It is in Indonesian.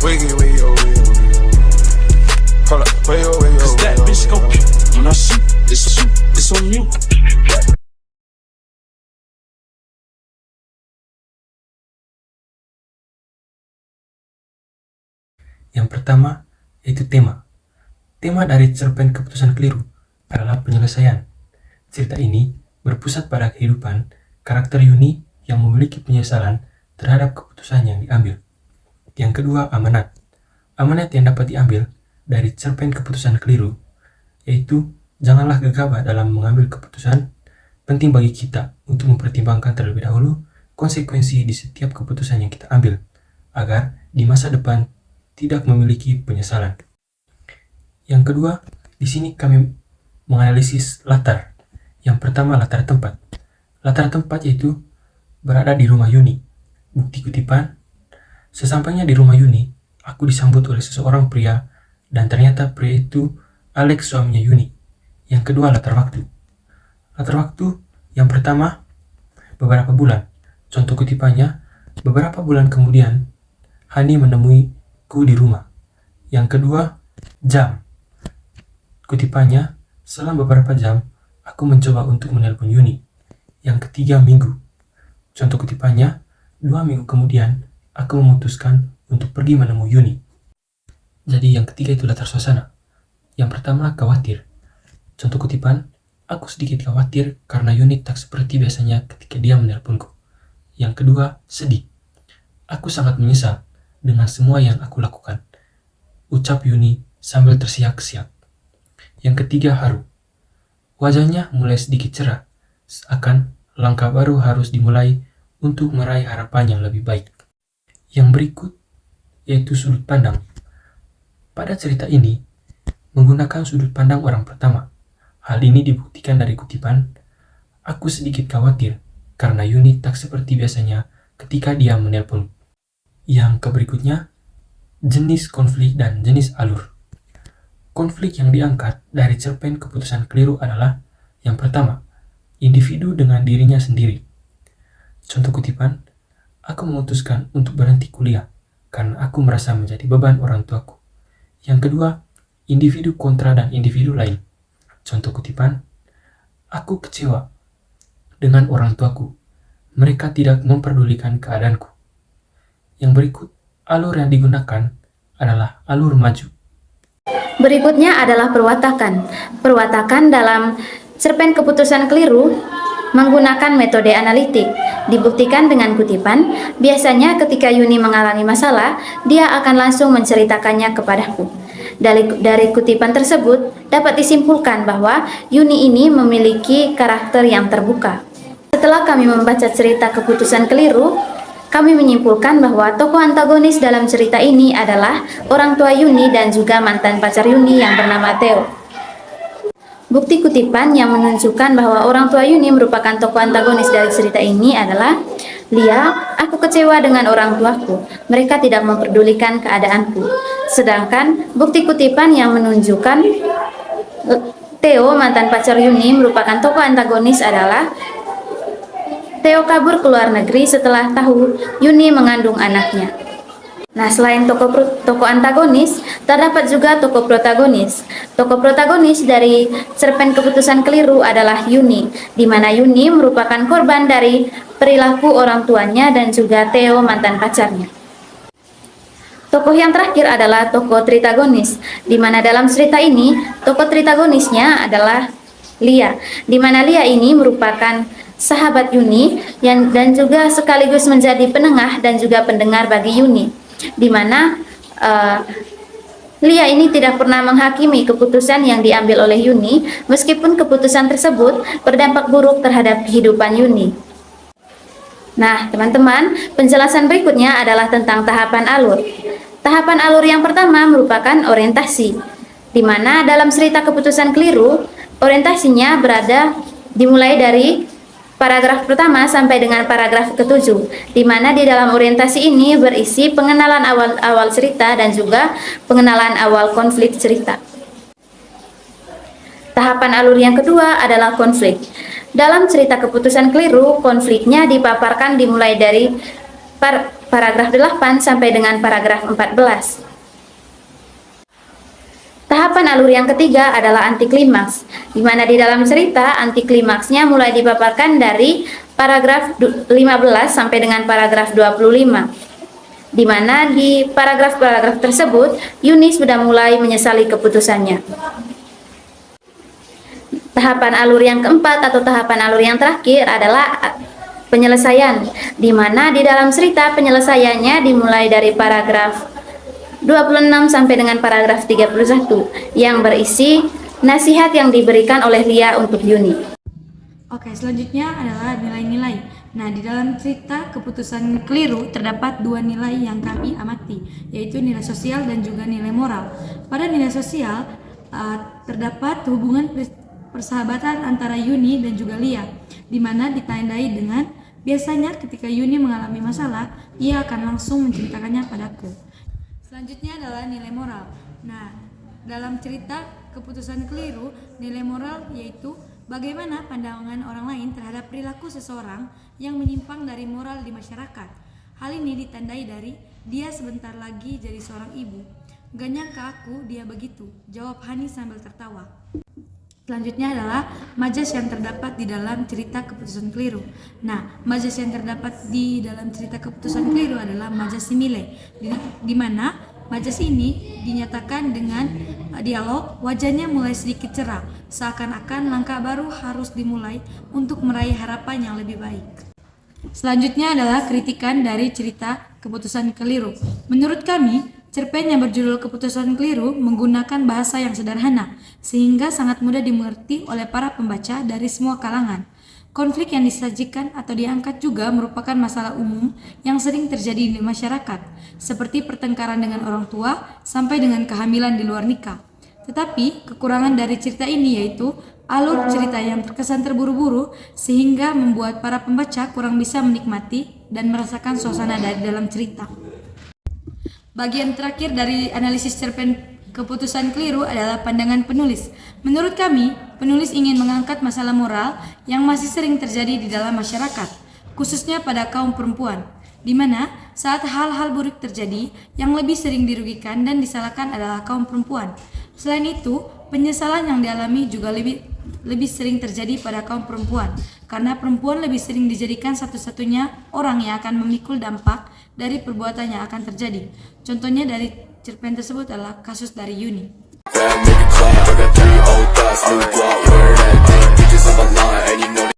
Wiggy, wiggy, oh, wiggy, oh, wiggy, oh. Hold up, wiggy, oh, wiggy, oh, Cause that wiggy, oh, bitch go wiggy, oh. when I shoot, it's on you. Yang pertama, yaitu tema. Tema dari cerpen Keputusan Keliru adalah penyelesaian. Cerita ini berpusat pada kehidupan karakter Yuni yang memiliki penyesalan terhadap keputusan yang diambil. Yang kedua, amanat. Amanat yang dapat diambil dari cerpen Keputusan Keliru yaitu janganlah gegabah dalam mengambil keputusan. Penting bagi kita untuk mempertimbangkan terlebih dahulu konsekuensi di setiap keputusan yang kita ambil agar di masa depan tidak memiliki penyesalan. Yang kedua, di sini kami menganalisis latar. Yang pertama, latar tempat. Latar tempat yaitu berada di rumah Yuni. Bukti kutipan, sesampainya di rumah Yuni, aku disambut oleh seseorang pria dan ternyata pria itu Alex, suaminya Yuni. Yang kedua, latar waktu. Latar waktu yang pertama, beberapa bulan. Contoh kutipannya, beberapa bulan kemudian, Hani menemuiku di rumah. Yang kedua, jam. Kutipannya, selang beberapa jam, aku mencoba untuk menelpon Yuni. Yang ketiga, minggu. Contoh kutipannya, 2 minggu kemudian, aku memutuskan untuk pergi menemui Yuni. Jadi yang ketiga itu latar suasana. Yang pertama, khawatir. Contoh kutipan, aku sedikit khawatir karena Yuni tak seperti biasanya ketika dia menelponku. Yang kedua, sedih. Aku sangat menyesal dengan semua yang aku lakukan. Ucap Yuni sambil tersiak-siak. Yang ketiga, haru. Wajahnya mulai sedikit cerah, seakan langkah baru harus dimulai untuk meraih harapan yang lebih baik. Yang berikut yaitu sudut pandang. Pada cerita ini, menggunakan sudut pandang orang pertama. Hal ini dibuktikan dari kutipan, aku sedikit khawatir karena Yuni tak seperti biasanya ketika dia menelpon. Yang berikutnya, jenis konflik dan jenis alur. Konflik yang diangkat dari cerpen Keputusan Keliru adalah yang pertama, individu dengan dirinya sendiri. Contoh kutipan, aku memutuskan untuk berhenti kuliah karena aku merasa menjadi beban orang tuaku. Yang kedua, individu kontra dan individu lain. Contoh kutipan, aku kecewa dengan orang tuaku. Mereka tidak memperdulikan keadaanku. Yang berikut, alur yang digunakan adalah alur maju. Berikutnya adalah perwatakan. Perwatakan dalam cerpen Keputusan Keliru menggunakan metode analitik. Dibuktikan dengan kutipan, biasanya ketika Yuni mengalami masalah, dia akan langsung menceritakannya kepadaku. Dari kutipan tersebut, dapat disimpulkan bahwa Yuni ini memiliki karakter yang terbuka. Setelah kami membaca cerita Keputusan Keliru, kami menyimpulkan bahwa tokoh antagonis dalam cerita ini adalah orang tua Yuni dan juga mantan pacar Yuni yang bernama Theo. Bukti kutipan yang menunjukkan bahwa orang tua Yuni merupakan tokoh antagonis dari cerita ini adalah, Lia, aku kecewa dengan orang tuaku. Mereka tidak memperdulikan keadaanku. Sedangkan bukti kutipan yang menunjukkan Theo, mantan pacar Yuni, merupakan tokoh antagonis adalah Theo kabur ke luar negeri setelah tahu Yuni mengandung anaknya. Nah, selain tokoh antagonis, terdapat juga tokoh protagonis. Tokoh protagonis dari cerpen Keputusan Keliru adalah Yuni, di mana Yuni merupakan korban dari perilaku orang tuanya dan juga Theo, mantan pacarnya. Tokoh yang terakhir adalah tokoh tritagonis, di mana dalam cerita ini tokoh tritagonisnya adalah Lia, di mana Lia ini merupakan sahabat Yuni dan juga sekaligus menjadi penengah dan juga pendengar bagi Yuni, di mana Lia ini tidak pernah menghakimi keputusan yang diambil oleh Yuni, meskipun keputusan tersebut berdampak buruk terhadap kehidupan Yuni. Nah, teman-teman, penjelasan berikutnya adalah tentang tahapan alur. Tahapan alur yang pertama merupakan orientasi, di mana dalam cerita Keputusan Keliru, orientasinya dimulai dari paragraf pertama sampai dengan paragraf ke-7, di mana di dalam orientasi ini berisi pengenalan awal cerita dan juga pengenalan awal konflik cerita. Tahapan alur yang kedua adalah konflik. Dalam cerita Keputusan Keliru, konfliknya dipaparkan dimulai dari paragraf 8 sampai dengan paragraf 14. Tahapan alur yang ketiga adalah antiklimaks, di mana di dalam cerita antiklimaksnya mulai dipaparkan dari paragraf 15 sampai dengan paragraf 25, di mana di paragraf-paragraf tersebut Yuni sudah mulai menyesali keputusannya. Tahapan alur yang keempat atau tahapan alur yang terakhir adalah penyelesaian, di mana di dalam cerita penyelesaiannya dimulai dari paragraf 26 sampai dengan paragraf 31 yang berisi nasihat yang diberikan oleh Lia untuk Yuni. Oke, selanjutnya adalah nilai-nilai. Nah, di dalam cerita keputusan keliru terdapat dua nilai yang kami amati, yaitu nilai sosial dan juga nilai moral. Pada nilai sosial terdapat hubungan persahabatan antara Yuni dan juga Lia, di mana ditandai dengan biasanya ketika Yuni mengalami masalah, ia akan langsung menceritakannya padaku. Selanjutnya adalah nilai moral. Nah, dalam cerita keputusan keliru, nilai moral yaitu bagaimana pandangan orang lain terhadap perilaku seseorang yang menyimpang dari moral di masyarakat. Hal ini ditandai dari dia sebentar lagi jadi seorang ibu. Gak nyangka aku dia begitu, jawab Hani sambil tertawa. Selanjutnya adalah majas yang terdapat di dalam cerita keputusan keliru. Nah, majas yang terdapat di dalam cerita keputusan keliru adalah majas simile, di mana majas ini dinyatakan dengan dialog, wajahnya mulai sedikit cerah, seakan-akan langkah baru harus dimulai untuk meraih harapan yang lebih baik. Selanjutnya adalah kritikan dari cerita keputusan keliru. Menurut kami, cerpen yang berjudul Keputusan Keliru menggunakan bahasa yang sederhana, sehingga sangat mudah dimengerti oleh para pembaca dari semua kalangan. Konflik yang disajikan atau diangkat juga merupakan masalah umum yang sering terjadi di masyarakat, seperti pertengkaran dengan orang tua sampai dengan kehamilan di luar nikah. Tetapi, kekurangan dari cerita ini yaitu alur cerita yang terkesan terburu-buru, sehingga membuat para pembaca kurang bisa menikmati dan merasakan suasana dari dalam cerita. Bagian terakhir dari analisis cerpen Keputusan Keliru adalah pandangan penulis. Menurut kami, penulis ingin mengangkat masalah moral yang masih sering terjadi di dalam masyarakat, khususnya pada kaum perempuan, di mana saat hal-hal buruk terjadi, yang lebih sering dirugikan dan disalahkan adalah kaum perempuan. Selain itu, penyesalan yang dialami juga lebih sering terjadi pada kaum perempuan, karena perempuan lebih sering dijadikan satu-satunya orang yang akan memikul dampak dari perbuatan yang akan terjadi. Contohnya dari cerpen tersebut adalah kasus dari Yuni. Make it clap. I got 3 old thoughts, new guap, where that thing, bitches on the line, and you know